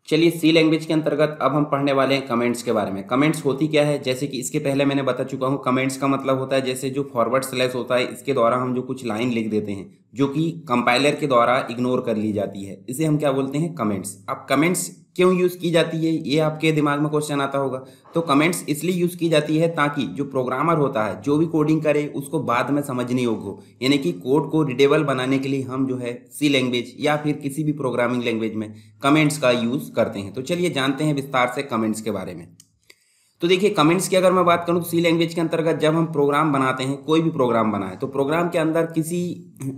चलिए सी लैंग्वेज के अंतर्गत अब हम पढ़ने वाले हैं कमेंट्स के बारे में। कमेंट्स होती क्या है, जैसे कि इसके पहले मैंने बता चुका हूँ। कमेंट्स का मतलब होता है जैसे जो फॉरवर्ड स्लैश होता है, इसके द्वारा हम जो कुछ लाइन लिख देते हैं जो कि कंपाइलर के द्वारा इग्नोर कर ली जाती है, इसे हम क्या बोलते हैं, कमेंट्स। अब कमेंट्स क्यों यूज़ की जाती है, ये आपके दिमाग में क्वेश्चन आता होगा। तो कमेंट्स इसलिए यूज़ की जाती है ताकि जो प्रोग्रामर होता है, जो भी कोडिंग करे, उसको बाद में समझने योग्य हो। यानी कि कोड को रीडेबल बनाने के लिए हम जो है सी लैंग्वेज या फिर किसी भी प्रोग्रामिंग लैंग्वेज में कमेंट्स का यूज़ करते हैं। तो चलिए जानते हैं विस्तार से कमेंट्स के बारे में। तो देखिए कमेंट्स की अगर मैं बात करूं तो सी लैंग्वेज के अंतर्गत जब हम प्रोग्राम बनाते हैं, कोई भी प्रोग्राम बनाए, तो प्रोग्राम के अंदर किसी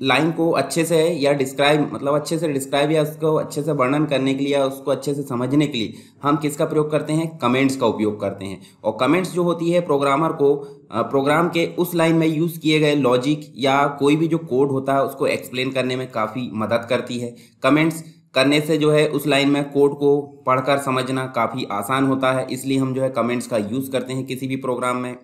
लाइन को अच्छे से या डिस्क्राइब मतलब अच्छे से डिस्क्राइब या उसको अच्छे से वर्णन करने के लिए या उसको अच्छे से समझने के लिए हम किसका प्रयोग करते हैं, कमेंट्स का उपयोग करते हैं। और कमेंट्स जो होती है प्रोग्रामर को प्रोग्राम के उस लाइन में यूज़ किए गए लॉजिक या कोई भी जो कोड होता है उसको एक्सप्लेन करने में काफ़ी मदद करती है। कमेंट्स करने से जो है उस लाइन में कोड को पढ़कर समझना काफ़ी आसान होता है, इसलिए हम जो है कमेंट्स का यूज़ करते हैं किसी भी प्रोग्राम में।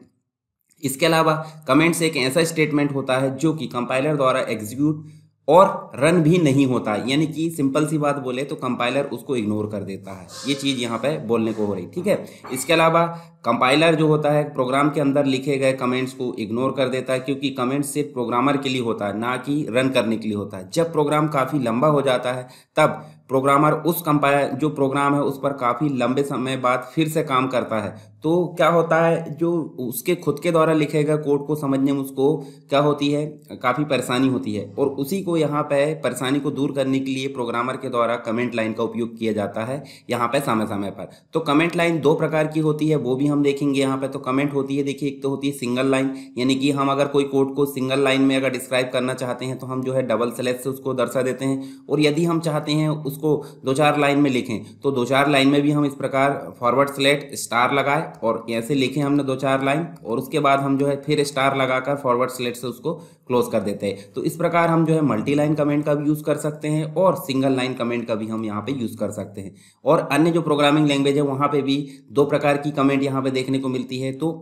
इसके अलावा कमेंट्स एक ऐसा स्टेटमेंट होता है जो कि कंपाइलर द्वारा एग्जीक्यूट और रन भी नहीं होता, यानी कि सिंपल सी बात बोले तो कंपाइलर उसको इग्नोर कर देता है। ये चीज़ यहाँ पे बोलने को हो रही, ठीक है। इसके अलावा कंपाइलर जो होता है प्रोग्राम के अंदर लिखे गए कमेंट्स को इग्नोर कर देता है, क्योंकि कमेंट्स सिर्फ प्रोग्रामर के लिए होता है, ना कि रन करने के लिए होता है। जब प्रोग्राम काफ़ी लंबा हो जाता है तब प्रोग्रामर उस कंपाइलर जो प्रोग्राम है उस पर काफ़ी लंबे समय बाद फिर से काम करता है। तो क्या होता है, जो उसके खुद के द्वारा लिखे गए कोड को समझने में उसको क्या होती है, काफ़ी परेशानी होती है। और उसी को यहाँ पे परेशानी को दूर करने के लिए प्रोग्रामर के द्वारा कमेंट लाइन का उपयोग किया जाता है यहाँ पे समय समय पर। तो कमेंट लाइन दो प्रकार की होती है, वो भी हम देखेंगे यहाँ पे। तो कमेंट होती है, देखिए, एक तो होती है सिंगल लाइन, यानी कि हम अगर कोई कोड को सिंगल लाइन में अगर डिस्क्राइब करना चाहते हैं तो हम जो है डबल स्लैश से उसको दर्शा देते हैं। और यदि हम चाहते हैं उसको दो चार लाइन में लिखें तो दो चार लाइन में भी हम इस प्रकार फॉरवर्ड स्लैश स्टार लगाए और ऐसे लिखें हमने दो चार लाइन, और उसके बाद हम जो है फिर स्टार लगाकर फॉरवर्ड स्लैश से उसको क्लोज कर देते हैं। तो इस प्रकार हम जो है मल्टी लाइन कमेंट का भी यूज़ कर सकते हैं और सिंगल लाइन कमेंट का भी हम यहाँ पे यूज़ कर सकते हैं। और अन्य जो प्रोग्रामिंग लैंग्वेज है वहाँ पे भी दो प्रकार की कमेंट यहाँ पे देखने को मिलती है। तो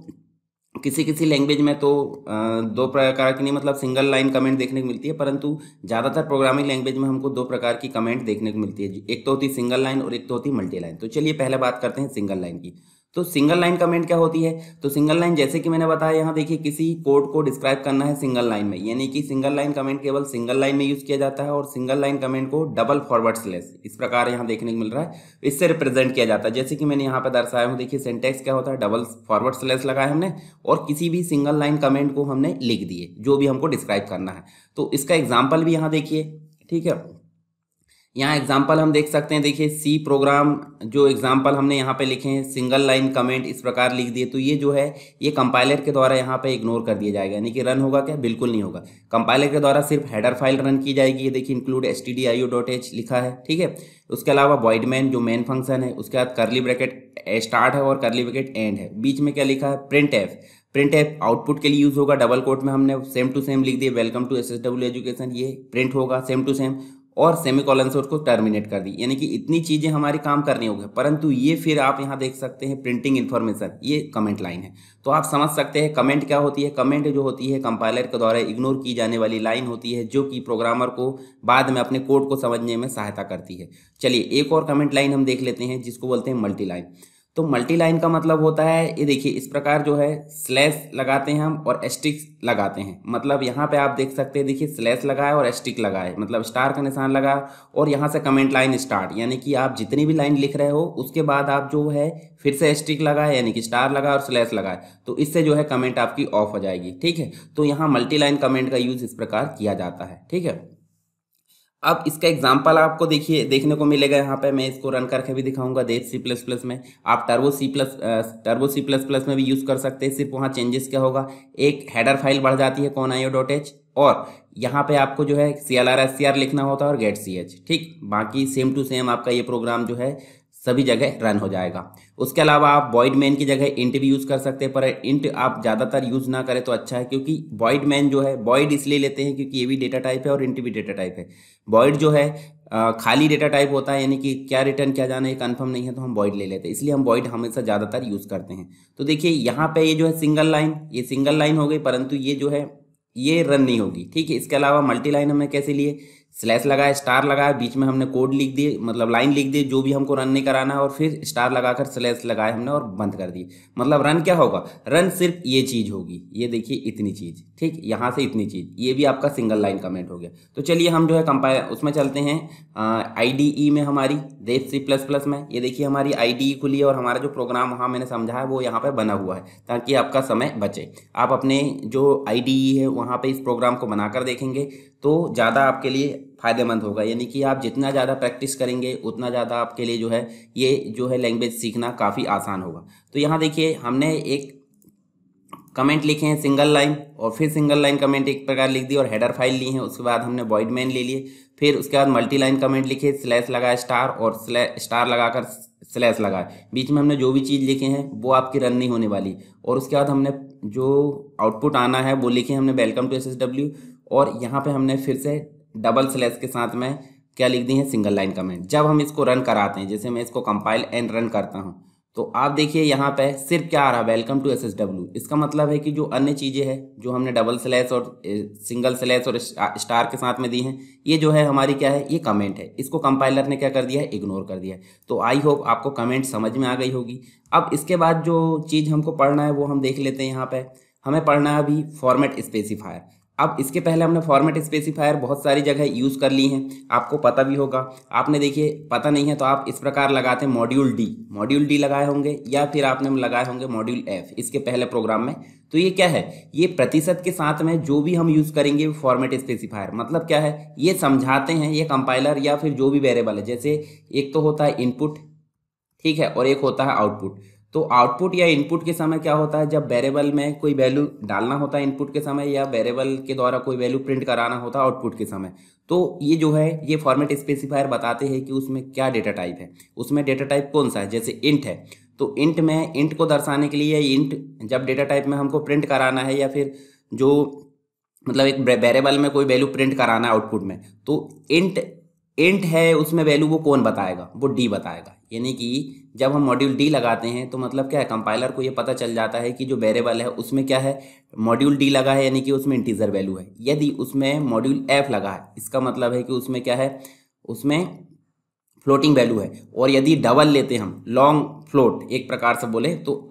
किसी किसी लैंग्वेज में तो दो प्रकार की नहीं, मतलब सिंगल लाइन कमेंट देखने को मिलती है, परंतु ज़्यादातर प्रोग्रामिंग लैंग्वेज में हमको दो प्रकार की कमेंट देखने को मिलती है। एक तो होती है सिंगल लाइन और एक तो होती है मल्टी लाइन। तो चलिए पहले बात करते हैं सिंगल लाइन की। तो सिंगल लाइन कमेंट क्या होती है, तो सिंगल लाइन जैसे कि मैंने बताया, यहाँ देखिए किसी कोड को डिस्क्राइब करना है सिंगल लाइन में, यानी कि सिंगल लाइन कमेंट केवल सिंगल लाइन में यूज़ किया जाता है। और सिंगल लाइन कमेंट को डबल फॉरवर्ड स्लैश इस प्रकार यहाँ देखने को मिल रहा है, इससे रिप्रेजेंट किया जाता है। जैसे कि मैंने यहाँ पर दर्शाया हूँ, देखिए सिंटेक्स क्या होता है, डबल फॉरवर्ड स्लैश लगाया हमने और किसी भी सिंगल लाइन कमेंट को हमने लिख दिए जो भी हमको डिस्क्राइब करना है। तो इसका एग्जाम्पल भी यहाँ देखिए, ठीक है। यहाँ एग्जाम्पल हम देख सकते हैं, देखिए सी प्रोग्राम जो एग्जाम्पल हमने यहाँ पे लिखे हैं, सिंगल लाइन कमेंट इस प्रकार लिख दिए, तो ये जो है ये कंपाइलर के द्वारा यहाँ पे इग्नोर कर दिया जाएगा, यानी कि रन होगा क्या, बिल्कुल नहीं होगा। कंपाइलर के द्वारा सिर्फ हेडर फाइल रन की जाएगी, ये देखिए इंक्लूड stdio.h लिखा है, ठीक है। उसके अलावा वॉइड मैन जो मेन फंक्शन है, उसके बाद करली ब्रैकेट स्टार्ट है और करली ब्रैकेट एंड है, बीच में क्या लिखा है, print F. Print F output के लिए यूज़ होगा, डबल कोट में हमने सेम टू सेम लिख दिए, वेलकम टू SSW एजुकेशन, ये प्रिंट होगा सेम टू सेम, और सेमीकोलन से उसको टर्मिनेट कर दी। यानी कि इतनी चीज़ें हमारी काम करनी होगी, परंतु ये फिर आप यहाँ देख सकते हैं प्रिंटिंग इन्फॉर्मेशन, ये कमेंट लाइन है। तो आप समझ सकते हैं कमेंट क्या होती है। कमेंट जो होती है कंपाइलर के द्वारा इग्नोर की जाने वाली लाइन होती है, जो कि प्रोग्रामर को बाद में अपने कोड को समझने में सहायता करती है। चलिए एक और कमेंट लाइन हम देख लेते हैं जिसको बोलते हैं मल्टी लाइन। तो मल्टी लाइन का मतलब होता है, ये देखिए इस प्रकार जो है स्लैश लगाते हैं हम और एस्टिक लगाते हैं। मतलब यहाँ पे आप देख सकते हैं, देखिए स्लैश लगाए और एस्टिक लगाए, मतलब स्टार का निशान लगा और यहाँ से कमेंट लाइन स्टार्ट, यानी कि आप जितनी भी लाइन लिख रहे हो उसके बाद आप जो है फिर से एस्टिक लगाए, यानी कि स्टार लगाए और स्लैश लगाए, तो इससे जो है कमेंट आपकी ऑफ हो जाएगी, ठीक है। तो यहाँ मल्टी लाइन कमेंट का यूज इस प्रकार किया जाता है, ठीक है। अब इसका एग्जाम्पल आपको देखिए देखने को मिलेगा, यहाँ पे मैं इसको रन करके भी दिखाऊंगा। देश C++ में आप टर्बो सी प्लस प्लस में भी यूज़ कर सकते हैं। सिर्फ वहाँ चेंजेस क्या होगा, एक हेडर फाइल बढ़ जाती है conio.h, और यहाँ पे आपको जो है CLR लिखना होता है और get ch, ठीक। बाकी सेम टू सेम आपका ये प्रोग्राम जो है सभी जगह रन हो जाएगा। उसके अलावा आप वॉइड मैन की जगह इंट भी यूज़ कर सकते हैं, पर इंट आप ज़्यादातर यूज़ ना करें तो अच्छा है, क्योंकि वॉइड मैन जो है, वॉइड इसलिए लेते हैं क्योंकि ये भी डेटा टाइप है और इंट भी डेटा टाइप है। वॉइड जो है खाली डेटा टाइप होता है, यानी कि क्या रिटर्न किया जाना है कन्फर्म नहीं है, तो हम वॉइड ले लेते हैं, इसलिए हम वॉइड हमेशा ज़्यादातर यूज़ करते हैं। तो देखिए यहाँ पे ये जो है सिंगल लाइन, ये सिंगल लाइन हो गई, परंतु ये जो है ये रन नहीं होगी, ठीक है। इसके अलावा मल्टी लाइन हमने कैसे लिए, स्लैश लगाया, स्टार लगाया, बीच में हमने कोड लिख दिए, मतलब लाइन लिख दी जो भी हमको रन नहीं कराना है, और फिर स्टार लगाकर स्लैश लगाए हमने और बंद कर दी। मतलब रन क्या होगा, रन सिर्फ ये चीज़ होगी, ये देखिए इतनी चीज़, ठीक, यहाँ से इतनी चीज़, ये भी आपका सिंगल लाइन कमेंट हो गया। तो चलिए हम जो है कंपाइल उसमें चलते हैं, IDE में हमारी देव C++ में, ये देखिए हमारी IDE खुली है और हमारा जो प्रोग्राम वहाँ मैंने समझा है वो यहाँ पे बना हुआ है, ताकि आपका समय बचे। आप अपने जो IDE है वहाँ पे इस प्रोग्राम को बनाकर देखेंगे तो ज़्यादा आपके लिए फ़ायदेमंद होगा, यानी कि आप जितना ज़्यादा प्रैक्टिस करेंगे उतना ज़्यादा आपके लिए जो है ये जो है लैंग्वेज सीखना काफ़ी आसान होगा। तो यहाँ देखिए हमने एक कमेंट लिखे हैं सिंगल लाइन, और फिर सिंगल लाइन कमेंट एक प्रकार लिख दी, और हेडर फाइल ली है, उसके बाद हमने वॉइड मेन ले लिए, फिर उसके बाद मल्टी लाइन कमेंट लिखे, स्लैश लगाया स्टार, और स्टार लगाकर स्लैश लगाए, बीच में हमने जो भी चीज़ लिखे हैं वो आपकी रन नहीं होने वाली, और उसके बाद हमने जो आउटपुट आना है वो लिखे हमने वेलकम टू SSW, और यहाँ पे हमने फिर से डबल स्लैश के साथ में क्या लिख दी है, सिंगल लाइन कमेंट। जब हम इसको रन कराते हैं, जैसे मैं इसको कंपाइल एंड रन करता हूँ, तो आप देखिए यहाँ पे सिर्फ क्या आ रहा है, वेलकम टू SSW। इसका मतलब है कि जो अन्य चीज़ें हैं जो हमने डबल स्लैश और सिंगल स्लैश और स्टार के साथ में दी हैं, ये जो है हमारी क्या है, ये कमेंट है, इसको कंपाइलर ने क्या कर दिया है, इग्नोर कर दिया है। तो आई होप आपको कमेंट समझ में आ गई होगी। अब इसके बाद जो चीज़ हमको पढ़ना है वो हम देख लेते हैं। यहाँ पे हमें पढ़ना है अभी फॉर्मेट स्पेसिफायर। अब इसके पहले हमने फॉर्मेट स्पेसिफायर बहुत सारी जगह यूज़ कर ली हैं, आपको पता भी होगा। आपने देखिए पता नहीं है तो आप इस प्रकार लगाते हैं मॉड्यूल डी लगाए होंगे, या फिर आपने लगाए होंगे मॉड्यूल F इसके पहले प्रोग्राम में। तो ये क्या है, ये प्रतिशत के साथ में जो भी हम यूज़ करेंगे फॉर्मेट स्पेसिफायर, मतलब क्या है, ये समझाते हैं ये कंपाइलर या फिर जो भी वेरिएबल है। जैसे एक तो होता है इनपुट, ठीक है, और एक होता है आउटपुट। तो आउटपुट या इनपुट के समय क्या होता है, जब वेरिएबल में कोई वैल्यू डालना होता है इनपुट के समय, या वेरिएबल के द्वारा कोई वैल्यू प्रिंट कराना होता है आउटपुट के समय, तो ये जो है ये फॉर्मेट स्पेसिफायर बताते हैं कि उसमें क्या डेटा टाइप है, उसमें डेटा टाइप कौन सा है। जैसे इंट है तो इंट में इंट को दर्शाने के लिए, इंट जब डेटा टाइप में हमको प्रिंट कराना है, या फिर जो मतलब एक वेरिएबल में कोई वैल्यू प्रिंट कराना है आउटपुट में, तो इंट है उसमें वैल्यू वो कौन बताएगा, वो डी बताएगा। यानी कि जब हम मॉड्यूल डी लगाते हैं तो मतलब क्या है, कंपाइलर को ये पता चल जाता है कि जो वेरिएबल है उसमें क्या है, मॉड्यूल डी लगा है, यानी कि उसमें इंटीजर वैल्यू है। यदि उसमें मॉड्यूल F लगा है, इसका मतलब है कि उसमें क्या है, उसमें फ्लोटिंग वैल्यू है। और यदि डबल लेते हैं हम, लॉन्ग फ्लोट एक प्रकार से बोले तो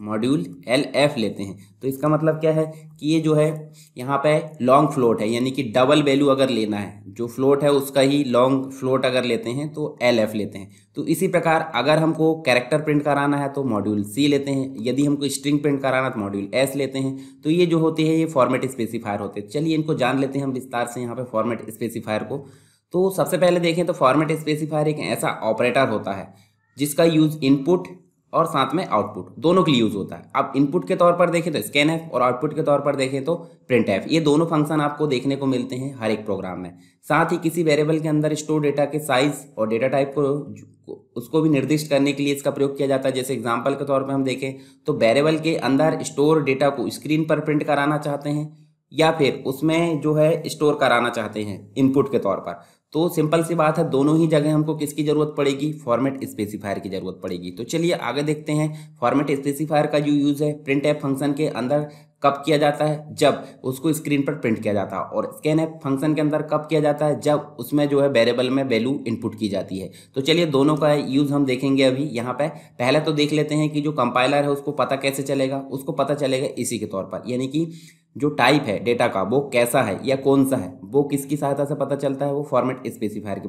मॉड्यूल LF लेते हैं, तो इसका मतलब क्या है कि ये जो है यहाँ पे लॉन्ग फ्लोट है, यानी कि डबल वैल्यू अगर लेना है, जो फ्लोट है उसका ही लॉन्ग फ्लोट अगर लेते हैं तो LF लेते हैं। तो इसी प्रकार अगर हमको कैरेक्टर प्रिंट कराना है तो मॉड्यूल C लेते हैं, यदि हमको स्ट्रिंग प्रिंट कराना है तो मॉड्यूल S लेते हैं। तो ये जो होते हैं ये फॉर्मेट स्पेसिफायर होते हैं। चलिए इनको जान लेते हैं हम विस्तार से यहाँ पे फॉर्मेट स्पेसिफायर को। तो सबसे पहले देखें तो फॉर्मेट स्पेसिफायर एक ऐसा ऑपरेटर होता है जिसका यूज इनपुट और साथ में आउटपुट दोनों के लिए यूज होता है। अब इनपुट के तौर पर देखें तो स्कैनएफ, और आउटपुट के तौर पर देखें तो प्रिंटएफ। ये दोनों फंक्शन आपको देखने को मिलते हैं हर एक प्रोग्राम में। साथ ही किसी वेरिएबल के अंदर स्टोर डेटा के साइज और डेटा टाइप को उसको भी निर्दिष्ट करने के लिए इसका प्रयोग किया जाता है। जैसे एग्जाम्पल के तौर पर हम देखें तो वेरिएबल के अंदर स्टोर डेटा को स्क्रीन पर प्रिंट कराना चाहते हैं, या फिर उसमें जो है स्टोर कराना चाहते हैं इनपुट के तौर पर। तो सिंपल सी बात है, दोनों ही जगह हमको किसकी जरूरत पड़ेगी, फॉर्मेट स्पेसिफायर की जरूरत पड़ेगी। तो चलिए आगे देखते हैं फॉर्मेट स्पेसिफायर का जो यूज है प्रिंटएफ फंक्शन के अंदर कब किया जाता है, जब उसको स्क्रीन पर प्रिंट किया जाता है। और स्कैनएफ फंक्शन के अंदर कब किया जाता है, जब उसमें जो है वेरिएबल में वैल्यू इनपुट की जाती है। तो चलिए दोनों का यूज हम देखेंगे अभी यहाँ पे। पहले तो देख लेते हैं कि जो कंपाइलर है उसको पता कैसे चलेगा। उसको पता चलेगा इसी के तौर पर, यानी कि जो टाइप है डेटा का वो कैसा है या कौन सा है, वो किसकी सहायता से पता चलता है, वो फॉर्मेट स्पेसिफायर की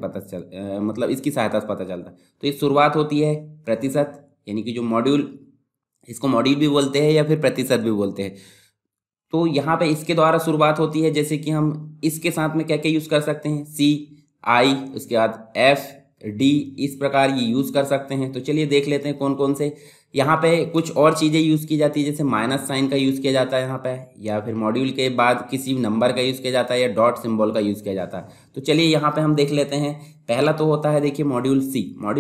मतलब इसकी सहायता से पता चलता है। तो ये शुरुआत होती है प्रतिशत, यानी कि जो मॉड्यूल, इसको मॉड्यूल भी बोलते हैं या फिर प्रतिशत भी बोलते हैं। तो यहाँ पे इसके द्वारा शुरुआत होती है। जैसे कि हम इसके साथ में क्या क्या यूज़ कर सकते हैं, CI, उसके बाद FD, इस प्रकार ये यूज़ कर सकते हैं। तो चलिए देख लेते हैं कौन कौन से। यहाँ पे कुछ और चीज़ें यूज़ की जाती है, जैसे माइनस साइन का यूज़ किया जाता है यहाँ पे, या फिर मॉड्यूल के बाद किसी नंबर का यूज़ किया जाता है, या डॉट सिंबल का यूज़ किया जाता है। तो चलिए यहाँ पे हम देख लेते हैं। पहला तो होता है देखिए मॉड्यूल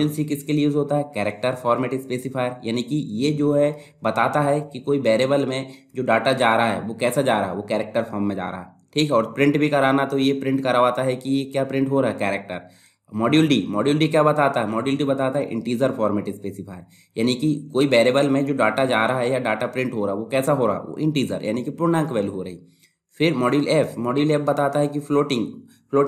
C किसके लिए यूज़ होता है, कैरेक्टर फॉर्मेट स्पेसिफायर, यानी कि ये जो है बताता है कि कोई वेरिएबल में जो डाटा जा रहा है वो कैसा जा रहा है, वो कैरेक्टर फॉर्म में जा रहा है, ठीक है। और प्रिंट भी कराना तो ये प्रिंट करवाता है कि ये क्या प्रिंट हो रहा है, कैरेक्टर। मॉड्यूल डी क्या बताता है, मॉड्यूल डी बताता है इंटीजर फॉर्मेट स्पेसिफायर, यानी कि कोई वेरिएबल में जो डाटा जा रहा है या डाटा प्रिंट हो रहा है वो कैसा हो रहा है, वो इंटीजर यानी कि पूर्णांक वैल्यू हो रही। फिर मॉड्यूल एफ बताता है कि फ्लोटिंग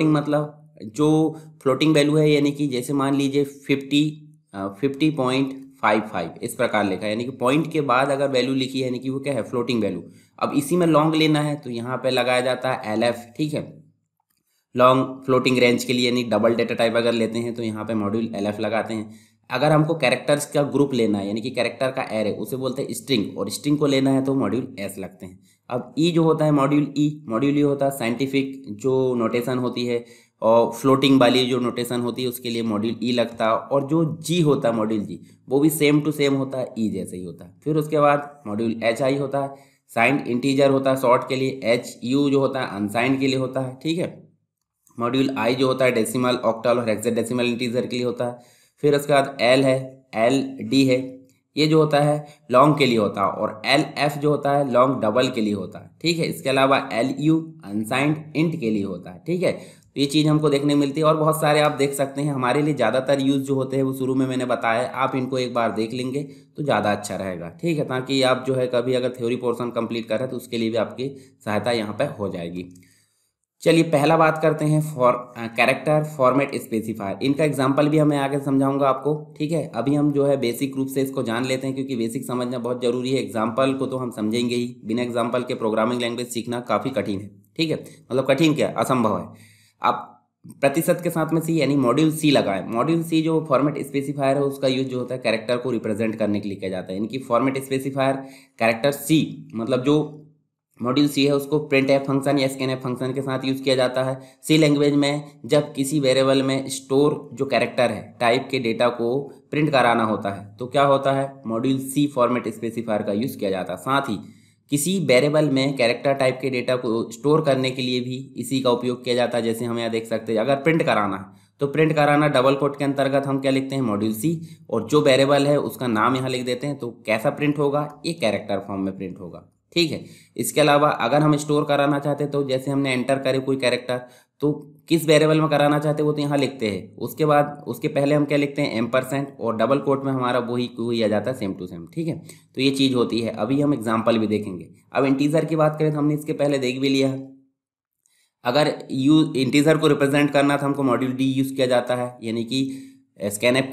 मतलब जो फ्लोटिंग वैल्यू है, यानी कि जैसे मान लीजिए 50.55 इस प्रकार लिखा है, यानी कि पॉइंट के बाद अगर वैल्यू लिखी है यानी कि वो क्या है, फ्लोटिंग वैल्यू। अब इसी में लॉन्ग लेना है तो यहाँ पे लगाया जाता है एल एफ, ठीक है। लॉन्ग फ्लोटिंग रेंज के लिए यानी डबल डेटा टाइप अगर लेते हैं तो यहाँ पे मॉड्यूल एल एफ लगाते हैं। अगर हमको कैरेक्टर्स का ग्रुप लेना है यानी कि कैरेक्टर का एरे, उसे बोलते हैं स्ट्रिंग, और स्ट्रिंग को लेना है तो मॉड्यूल एस लगते हैं। अब ई जो होता है मॉड्यूल ई होता है साइंटिफिक जो नोटेशन होती है, और फ्लोटिंग वाली जो नोटेशन होती है उसके लिए मॉड्यूल ई लगता है। और जो जी होता है मॉड्यूल जी, वो भी सेम टू सेम होता है, ई जैसे ही होता है। फिर उसके बाद मॉड्यूल एच आई होता है, साइंड इंटीजर होता है शॉर्ट के लिए, एच यू जो होता है अनसाइंड के लिए होता है, ठीक है। मॉड्यूल आई जो होता है डेसिमल, ऑक्टल और हेक्साडेसिमल इंटीजर के लिए होता है। फिर उसके बाद एल है, एल डी है, ये जो होता है लॉन्ग के लिए होता है। और एल एफ जो होता है लॉन्ग डबल के लिए होता है, ठीक है। इसके अलावा एल यू अनसाइंड इंट के लिए होता है, ठीक है। तो ये चीज़ हमको देखने को मिलती है, और बहुत सारे आप देख सकते हैं। हमारे लिए ज़्यादातर यूज़ जो होते हैं वो शुरू में मैंने बताया, आप इनको एक बार देख लेंगे तो ज़्यादा अच्छा रहेगा, ठीक है, ताकि आप जो है कभी अगर थ्योरी पोर्शन कंप्लीट कर रहे हैं तो उसके लिए भी आपकी सहायता यहाँ पर हो जाएगी। चलिए पहला बात करते हैं कैरेक्टर फॉर्मेट स्पेसिफायर। इनका एग्जांपल भी हमें आगे समझाऊंगा आपको, ठीक है। अभी हम जो है बेसिक रूप से इसको जान लेते हैं, क्योंकि बेसिक समझना बहुत जरूरी है। एग्जांपल को तो हम समझेंगे ही, बिना एग्जांपल के प्रोग्रामिंग लैंग्वेज सीखना काफ़ी कठिन है, ठीक है। मतलब कठिन क्या, असंभव है। आप प्रतिशत के साथ में सी यानी मॉड्यूल सी लगाएं। मॉड्यूल सी जो फॉर्मेट स्पेसिफायर है उसका यूज जो होता है कैरेक्टर को रिप्रेजेंट करने के लिए किया जाता है। इनकी फॉर्मेट स्पेसिफायर कैरेक्टर सी, मतलब जो मॉड्यूल सी है उसको प्रिंट एफ फंक्शन या स्कैन एफ फंक्शन के साथ यूज किया जाता है। सी लैंग्वेज में जब किसी वेरिएबल में स्टोर जो कैरेक्टर है टाइप के डेटा को प्रिंट कराना होता है तो क्या होता है, मॉड्यूल सी फॉर्मेट स्पेसिफायर का यूज किया जाता है। साथ ही किसी वेरिएबल में कैरेक्टर टाइप के डेटा को स्टोर करने के लिए भी इसी का उपयोग किया जाता है। जैसे हम यहाँ देख सकते हैं, अगर प्रिंट कराना है तो प्रिंट कराना डबल कोट के अंतर्गत हम क्या लिखते हैं, मॉड्यूल सी, और जो वेरिएबल है उसका नाम यहाँ लिख देते हैं। तो कैसा प्रिंट होगा, ये कैरेक्टर फॉर्म में प्रिंट होगा, ठीक है। इसके अलावा अगर हम स्टोर कराना चाहते हैं तो जैसे हमने एंटर करे कोई कैरेक्टर, तो किस वेरिएबल में कराना चाहते हैं वो तो यहाँ लिखते हैं। उसके बाद उसके पहले हम क्या लिखते हैं, एम्परसेंट, और डबल कोट में हमारा वही आ जाता है सेम टू सेम, ठीक है। तो ये चीज़ होती है। अभी हम एग्जाम्पल भी देखेंगे। अब इंटीजर की बात करें तो हमने इसके पहले देख भी लिया है। अगर यू इंटीजर को रिप्रेजेंट करना था हमको मॉड्यूल डी यूज़ किया जाता है, यानी कि स्कैन ऐप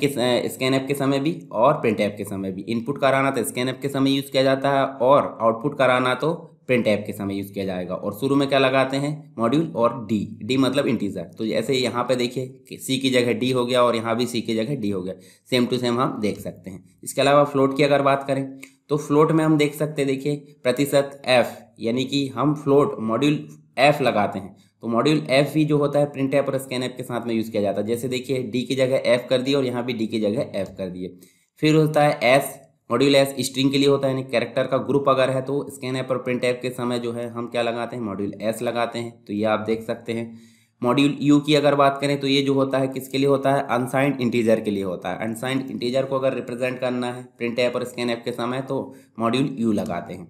के समय भी और प्रिंट ऐप के समय भी। इनपुट कराना तो स्कैन ऐप के समय यूज़ किया जाता है, और आउटपुट कराना तो प्रिंट ऐप के समय यूज़ किया जाएगा। और शुरू में क्या लगाते हैं, मॉड्यूल और डी मतलब इंटीजर। तो जैसे यहाँ पे देखिए कि सी की जगह डी हो गया और यहाँ भी सी की जगह डी हो गया, सेम टू सेम हम देख सकते हैं। इसके अलावा फ्लोट की अगर बात करें तो फ्लोट में हम देख सकते हैं, देखिए प्रतिशत एफ, यानी कि हम फ्लोट मॉड्यूल एफ लगाते हैं तो मॉड्यूल एफ भी जो होता है प्रिंट ऐप और स्कैन ऐप के साथ में यूज़ किया जाता है। जैसे देखिए डी की जगह एफ कर दिए और यहाँ भी डी की जगह एफ कर दिए। फिर होता है एस, मॉड्यूल एस स्ट्रिंग के लिए होता है, यानी कैरेक्टर का ग्रुप अगर है तो स्कैन ऐप और प्रिंट ऐप के समय जो है हम क्या लगाते हैं, मॉड्यूल एस लगाते हैं। तो ये आप देख सकते हैं। मॉड्यूल यू की अगर बात करें तो ये जो होता है किसके लिए होता है, अनसाइंड इंटीजर के लिए होता है। अनसाइंड इंटीजर को अगर रिप्रेजेंट करना है प्रिंट ऐप और स्कैन ऐप के समय तो मॉड्यूल यू लगाते हैं।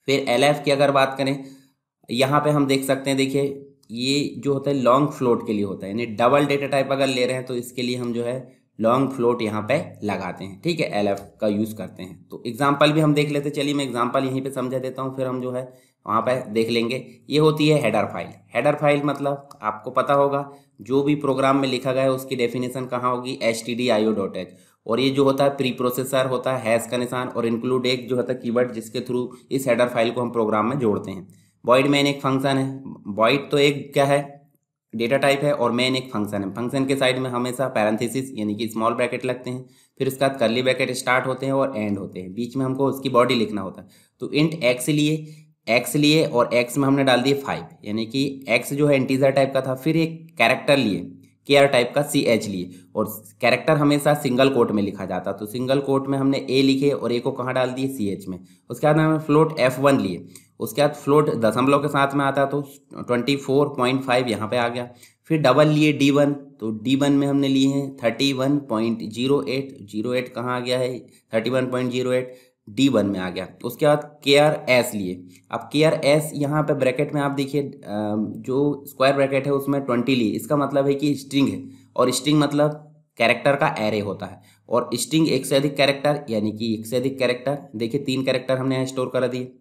फिर एल एफ की अगर बात करें, यहाँ पे हम देख सकते हैं, देखिए ये जो होता है लॉन्ग फ्लोट के लिए होता है, यानी डबल डेटा टाइप अगर ले रहे हैं तो इसके लिए हम जो है लॉन्ग फ्लोट यहाँ पे लगाते हैं, ठीक है, एल एफ का यूज़ करते हैं। तो एग्जाम्पल भी हम देख लेते हैं। चलिए मैं एग्जाम्पल यहीं पे समझा देता हूँ, फिर हम जो है वहाँ पे देख लेंगे। ये होती है हेडर फाइल। हेडर फाइल मतलब आपको पता होगा जो भी प्रोग्राम में लिखा गया है उसकी डेफिनेशन कहाँ होगी, stdio.h। और ये जो होता है प्री प्रोसेसर होता है, हैश का निशान, और इंक्लूड एक जो होता है कीवर्ड जिसके थ्रू इस हेडर फाइल को हम प्रोग्राम में जोड़ते हैं। वॉइड मेन एक फंक्शन है। वॉइड तो एक क्या है, डेटा टाइप है, और मेन एक फंक्शन है। फंक्शन के साइड में हमेशा पैरेंथेसिस यानी कि स्मॉल ब्रैकेट लगते हैं, फिर उसके बाद कर्ली ब्रैकेट स्टार्ट होते हैं और एंड होते हैं। बीच में हमको उसकी बॉडी लिखना होता है। तो इंट एक्स लिए और एक्स में हमने डाल दिए 5, यानी कि एक्स जो है इंटीजर टाइप का था। फिर एक कैरेक्टर लिए केयर टाइप का CH लिए, और कैरेक्टर हमेशा सिंगल कोट में लिखा जाता, तो सिंगल कोट में हमने ए लिखे और ए को कहाँ डाल दिए, CH में। उसके बाद हमने फ्लोट F1 लिए, उसके बाद फ्लोट दशमलव के साथ में आता तो 24.5 यहाँ पे आ गया। फिर डबल लिए D1, तो D1 में हमने लिए हैं 31.08 कहाँ आ गया है, 31.08 D1 में आ गया। उसके बाद केयर एस लिए। अब केयर एस यहाँ पे ब्रैकेट में आप देखिए जो स्क्वायर ब्रैकेट है उसमें 20 लिए। इसका मतलब है कि स्ट्रिंग है, और स्ट्रिंग मतलब कैरेक्टर का एरे होता है। और स्ट्रिंग एक से अधिक कैरेक्टर, यानी कि एक से अधिक कैरेक्टर, देखिए 3 कैरेक्टर हमने यहाँ स्टोर कर दिए।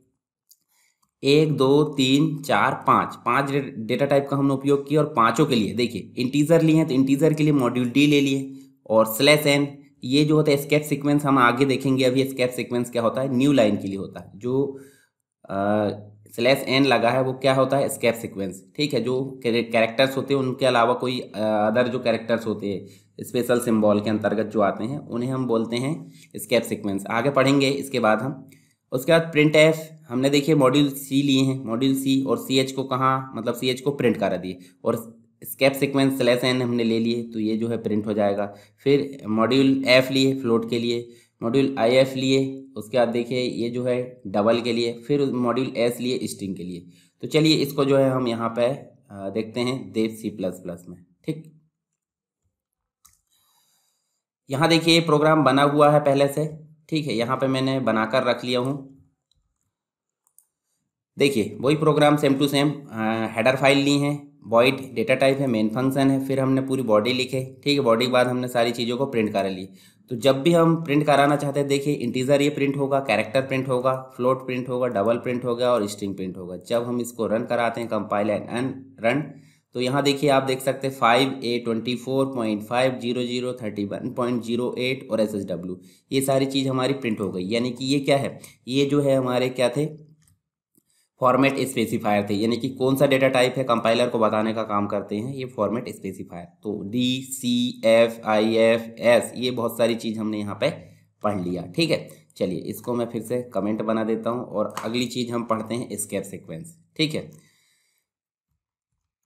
एक, दो, तीन, चार, पाँच, पांच डेटा टाइप का हमने उपयोग किया और पांचों के लिए देखिए इंटीजर लिए हैं तो इंटीजर के लिए मॉड्यूल डी ले लिए और स्लैश एन ये जो होता है स्केप सीक्वेंस हम आगे देखेंगे। अभी स्केप सीक्वेंस क्या होता है, न्यू लाइन के लिए होता है। जो स्लैश एन लगा है वो क्या होता है, स्केप सीक्वेंस। ठीक है, जो कैरेक्टर्स होते हैं उनके अलावा कोई अदर जो कैरेक्टर्स होते हैं स्पेशल सिंबल के अंतर्गत जो आते हैं उन्हें हम बोलते हैं स्केप सीक्वेंस। आगे पढ़ेंगे इसके बाद हम। उसके बाद प्रिंट एफ हमने देखिए मॉड्यूल सी लिए हैं, मॉड्यूल सी और सी एच को कहाँ मतलब सी एच को प्रिंट करा दिए और स्केप सीक्वेंस स्लैश एन हमने ले लिए तो ये जो है प्रिंट हो जाएगा। फिर मॉड्यूल एफ लिए फ्लोट के लिए, मॉड्यूल आई एफ लिए, उसके बाद देखिए ये जो है डबल के लिए, फिर मॉड्यूल एस लिए स्ट्रिंग के लिए। तो चलिए इसको जो है हम यहाँ पे देखते हैं देव सी प्लस प्लस में। ठीक, यहाँ देखिए प्रोग्राम बना हुआ है पहले से। ठीक है, यहाँ पे मैंने बनाकर रख लिया हूँ। देखिए वही program same to same, header file ली है, वॉइड डेटा टाइप है, मेन फंक्शन है, फिर हमने पूरी बॉडी लिखे। ठीक है, बॉडी के बाद हमने सारी चीज़ों को प्रिंट करा ली। तो जब भी हम प्रिंट कराना चाहते हैं देखिए इंटीजर ये प्रिंट होगा, कैरेक्टर प्रिंट होगा, फ्लोट प्रिंट होगा, डबल प्रिंट होगा और स्ट्रिंग प्रिंट होगा। जब हम इसको रन कराते हैं कंपाइल एंड रन तो यहाँ देखिए आप देख सकते हैं 5A24.50031.08 और SSW ये सारी चीज़ हमारी प्रिंट हो गई। यानी कि ये क्या है, ये जो है हमारे क्या थे, फॉर्मेट स्पेसिफायर थे। यानी कि कौन सा डेटा टाइप है कंपाइलर को बताने का काम करते हैं ये फॉर्मेट स्पेसिफायर। तो D C F I F S ये बहुत सारी चीज़ हमने यहाँ पे पढ़ लिया। ठीक है, चलिए इसको मैं फिर से कमेंट बना देता हूँ और अगली चीज़ हम पढ़ते हैं स्केप सीक्वेंस। ठीक है,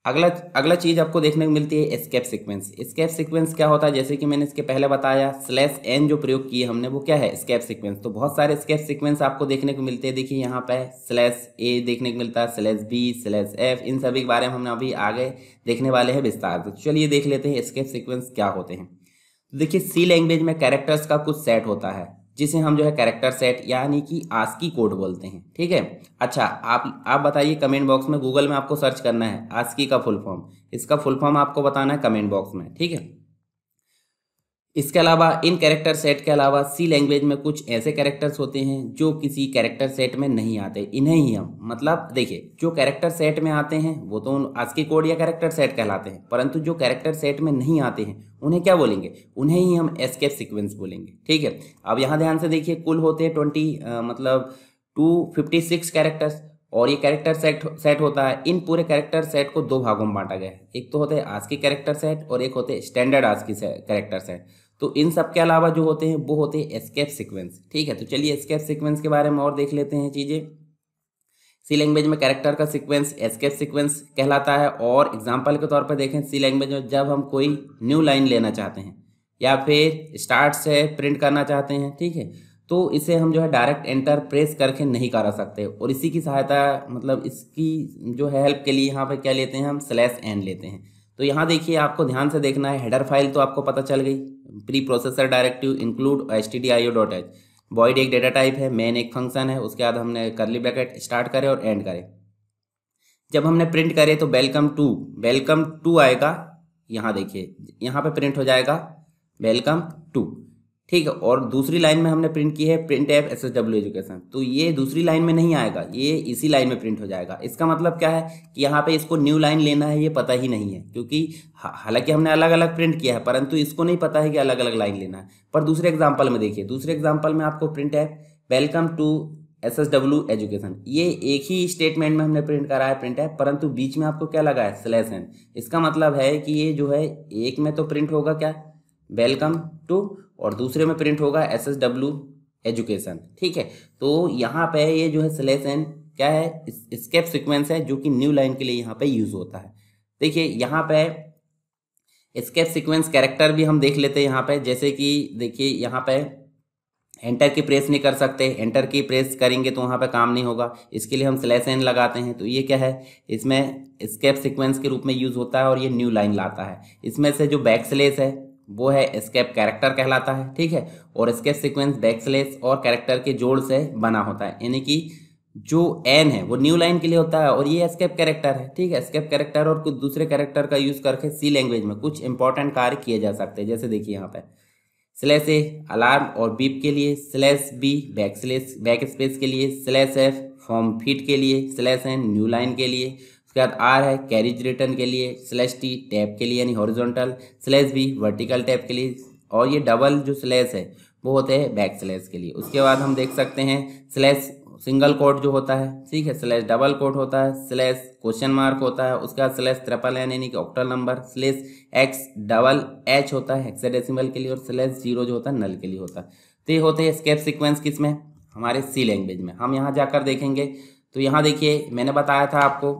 अगला चीज आपको देखने को मिलती है स्केप सीक्वेंस। स्केप सीक्वेंस क्या होता है, जैसे कि मैंने इसके पहले बताया स्लैश एन जो प्रयोग किए हमने वो क्या है, स्केप सीक्वेंस। तो बहुत सारे स्केप सीक्वेंस आपको देखने को मिलते हैं। देखिए यहाँ पे स्लैश ए देखने को मिलता है, स्लैश बी, स्लैश एफ, इन सभी के बारे में हमने अभी आगे देखने वाले हैं विस्तार से। तो चलिए देख लेते हैं स्केप सीक्वेंस क्या होते हैं। तो देखिए सी लैंग्वेज में कैरेक्टर्स का कुछ सेट होता है जिसे हम जो है कैरेक्टर सेट यानी कि आस्की कोड बोलते हैं। ठीक है, अच्छा आप बताइए कमेंट बॉक्स में, गूगल में आपको सर्च करना है आस्की का फुल फॉर्म, इसका फुल फॉर्म आपको बताना है कमेंट बॉक्स में। ठीक है, इसके अलावा इन कैरेक्टर सेट के अलावा सी लैंग्वेज में कुछ ऐसे कैरेक्टर्स होते हैं जो किसी कैरेक्टर सेट में नहीं आते, इन्हें ही हम मतलब देखिए जो कैरेक्टर सेट में आते हैं वो तो आस्की कोड या कैरेक्टर सेट कहलाते हैं, परंतु जो कैरेक्टर सेट में नहीं आते हैं उन्हें क्या बोलेंगे, उन्हें ही हम एस्केप सीक्वेंस बोलेंगे। ठीक है, अब यहाँ ध्यान से देखिए कुल होते हैं 256 कैरेक्टर्स और ये कैरेक्टर सेट होता है। इन पूरे कैरेक्टर सेट को दो भागों में बांटा गया है, एक तो होते हैं आस्की कैरेक्टर सेट और एक होते हैं स्टैंडर्ड आस्की कैरेक्टर सेट। तो इन सब के अलावा जो होते हैं वो होते हैं एस्केप सीक्वेंस। ठीक है, तो चलिए एस्केप सीक्वेंस के बारे में और देख लेते हैं चीज़ें। सी लैंग्वेज में कैरेक्टर का सीक्वेंस एस्केप सीक्वेंस कहलाता है। और एग्जांपल के तौर पर देखें सी लैंग्वेज में जब हम कोई न्यू लाइन लेना चाहते हैं या फिर स्टार्ट से प्रिंट करना चाहते हैं, ठीक है, तो इसे हम जो है डायरेक्ट एंटर प्रेस करके नहीं करा सकते और इसी की सहायता मतलब इसकी जो है हेल्प के लिए यहाँ पे क्या लेते हैं हम, स्लैश एन लेते हैं। तो यहाँ देखिए आपको ध्यान से देखना है, हेडर फाइल तो आपको पता चल गई, pre processor directive include stdio.h, void एक डेटा टाइप है, मेन एक फंक्शन है, उसके बाद हमने करली ब्रैकेट स्टार्ट करे और एंड करे। जब हमने प्रिंट करे तो वेलकम टू आएगा, यहाँ देखिए यहाँ पे प्रिंट हो जाएगा वेलकम टू। ठीक है, और दूसरी लाइन में हमने प्रिंट की है प्रिंट एफ SSW एजुकेशन, तो ये दूसरी लाइन में नहीं आएगा, ये इसी लाइन में प्रिंट हो जाएगा। इसका मतलब क्या है कि यहाँ पे इसको न्यू लाइन लेना है ये पता ही नहीं है, क्योंकि हालांकि हमने अलग अलग प्रिंट किया है परंतु इसको नहीं पता है कि अलग अलग लाइन लेना है। पर दूसरे एग्जाम्पल में देखिए, दूसरे एग्जाम्पल में आपको print f welcome to SSW education, ये एक ही स्टेटमेंट में हमने प्रिंट करा है प्रिंट एफ, परंतु बीच में आपको क्या लगा है, स्लैश एन। इसका मतलब है कि ये जो है एक में तो प्रिंट होगा क्या, वेलकम टू, और दूसरे में प्रिंट होगा SSW एजुकेशन। ठीक है, तो यहाँ पे ये जो है स्लैश एन क्या है, स्केप सीक्वेंस है जो कि न्यू लाइन के लिए यहाँ पे यूज होता है। देखिए यहाँ पे स्केप सीक्वेंस कैरेक्टर भी हम देख लेते हैं यहाँ पे, जैसे कि देखिए यहाँ पे एंटर की प्रेस नहीं कर सकते, एंटर की प्रेस करेंगे तो वहाँ पे काम नहीं होगा, इसके लिए हम स्लैश एन लगाते हैं। तो ये क्या है, इसमें स्केप सीक्वेंस के रूप में यूज होता है और ये न्यू लाइन लाता है। इसमें से जो बैक स्लैश है वो है एस्केप कैरेक्टर कहलाता है। ठीक है, और एस्केप सीक्वेंस बैकस्लैश और कैरेक्टर के जोड़ से बना होता है, यानी कि जो एन है वो न्यू लाइन के लिए होता है और ये एस्केप कैरेक्टर है। ठीक है, एस्केप कैरेक्टर और कुछ दूसरे कैरेक्टर का यूज करके सी लैंग्वेज में कुछ इंपॉर्टेंट कार्य किए जा सकते हैं। जैसे देखिए यहाँ पे स्लैश ए अलार्म और बीप के लिए, स्लैश बी बैक स्पेस के लिए, स्लैश एफ फॉर्म फीड के लिए, स्लैश एन न्यू लाइन के लिए, उसके बाद आर है कैरिज रिटर्न के लिए, स्लैश टी टैब के लिए यानी horizontal, slash B vertical tab के लिए, और ये डबल जो स्लैश है वो होते हैं बैक स्लैश के लिए। उसके बाद हम देख सकते हैं स्लैश सिंगल कोट जो होता है, ठीक है, स्लैश डबल कोट होता है, स्लैश क्वेश्चन मार्क होता है, उसके बाद स्लैश ट्रिपल एन यानी कि octal number, slash x double H होता है हेक्साडेसिमल के लिए, और स्लैश जीरो जो होता है नल के लिए होता है। तो ये होते हैं एस्केप सीक्वेंस किसमें, हमारे सी लैंग्वेज में। हम यहाँ जाकर देखेंगे तो यहाँ देखिए मैंने बताया था आपको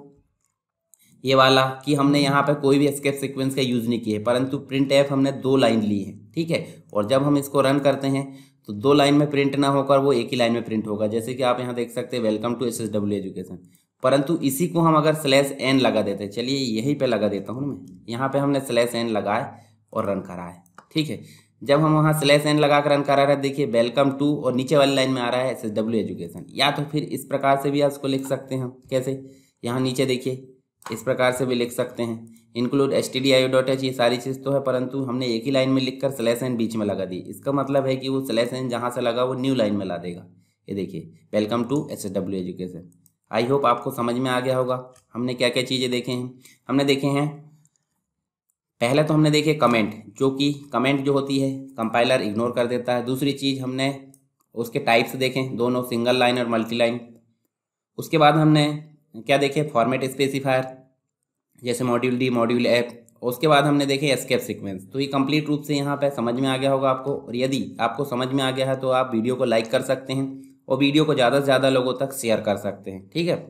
ये वाला कि हमने यहाँ पे कोई भी एस्केप सीक्वेंस का यूज़ नहीं किया है, परंतु प्रिंट एफ हमने 2 लाइन ली है, ठीक है, और जब हम इसको रन करते हैं तो 2 लाइन में प्रिंट ना होकर वो एक ही लाइन में प्रिंट होगा। जैसे कि आप यहाँ देख सकते हैं वेलकम टू SSW एजुकेशन, परंतु इसी को हम अगर स्लैश एन लगा देते हैं, चलिए यहीं पे लगा देता हूँ मैं, यहाँ पे हमने स्लैश एन लगाए और रन करा है, ठीक है। जब हम वहाँ स्लैश एन लगा कर रन करा रहे हैं, देखिए वेलकम टू और नीचे वाली लाइन में आ रहा है SSW एजुकेशन। या तो फिर इस प्रकार से भी आप इसको लिख सकते हैं, कैसे, यहाँ नीचे देखिए इस प्रकार से भी लिख सकते हैं, इंक्लूड stdio.h, ये सारी चीज़ तो है, परंतु हमने एक ही लाइन में लिखकर स्लैश एन बीच में लगा दी। इसका मतलब है कि वो स्लैश एन जहाँ से लगा वो न्यू लाइन में ला देगा। ये देखिए welcome to SSW education. I hope आपको समझ में आ गया होगा। हमने क्या क्या चीज़ें देखे हैं, हमने देखे हैं पहले तो हमने देखे कमेंट, जो कि कमेंट जो होती है कंपाइलर इग्नोर कर देता है। दूसरी चीज़ हमने उसके टाइप्स देखें, दोनों सिंगल लाइन और मल्टी लाइन। उसके बाद हमने क्या देखे, फॉर्मेट स्पेसिफायर जैसे मॉड्यूल डी मॉड्यूल एफ। उसके बाद हमने देखे एस्केप सीक्वेंस। तो ये कंप्लीट रूप से यहाँ पे समझ में आ गया होगा आपको, और यदि आपको समझ में आ गया है तो आप वीडियो को लाइक कर सकते हैं और वीडियो को ज़्यादा से ज़्यादा लोगों तक शेयर कर सकते हैं, ठीक है।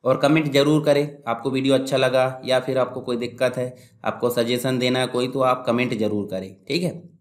और कमेंट जरूर करें, आपको वीडियो अच्छा लगा या फिर आपको कोई दिक्कत है, आपको सजेशन देना है कोई, तो आप कमेंट जरूर करें, ठीक है।